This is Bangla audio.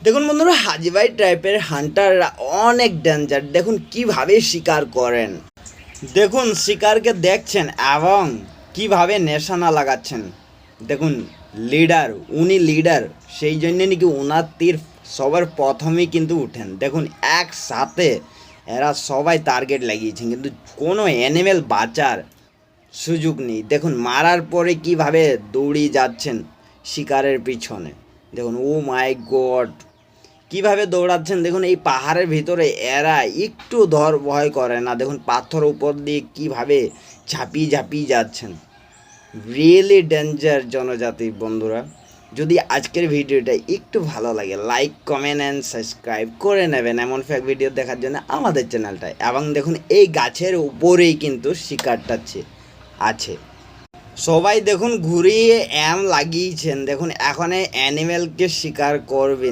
দেখুন বন্ধুরা, হাজি ভাই টাইপের হান্টাররা অনেক ডেঞ্জার। দেখুন কিভাবে শিকার করেন, দেখুন শিকারকে দেখছেন এবং কিভাবে নিশানা লাগাচ্ছেন। দেখুন লিডার, উনি লিডার, সেই জন্য নাকি ওনার তীর সবার প্রথমেই কিন্তু উঠেন। দেখুন একসাথে এরা সবাই টার্গেট লাগিয়েছেন, কিন্তু কোনো অ্যানিমেল বাঁচার সুযোগ নেই। দেখুন মারার পরে কিভাবে দৌড়িয়ে যাচ্ছেন শিকারের পিছনে। দেখুন ও মাই গড, কিভাবে দৌড়াচ্ছেন। দেখুন এই পাহাড়ের ভিতরে এরা একটু ধর ভয় করে না। দেখুন পাথর উপর দিয়ে কিভাবে ঝাঁপিয়ে ঝাঁপিয়ে যাচ্ছেন। রিয়েলি ডেঞ্জার জনজাতি বন্ধুরা। যদি আজকের ভিডিওটা একটু ভালো লাগে, লাইক কমেন্ট অ্যান্ড সাবস্ক্রাইব করে নেবেন এমন ফ্যাক ভিডিও দেখার জন্য আমাদের চ্যানেলটায়। এবং দেখুন এই গাছের উপরেই কিন্তু শিকারটা আছে। সবাই দেখুন ঘুরিয়ে লাগিয়েছেন। দেখুন এখন অ্যানিমেলকে শিকার করবেন।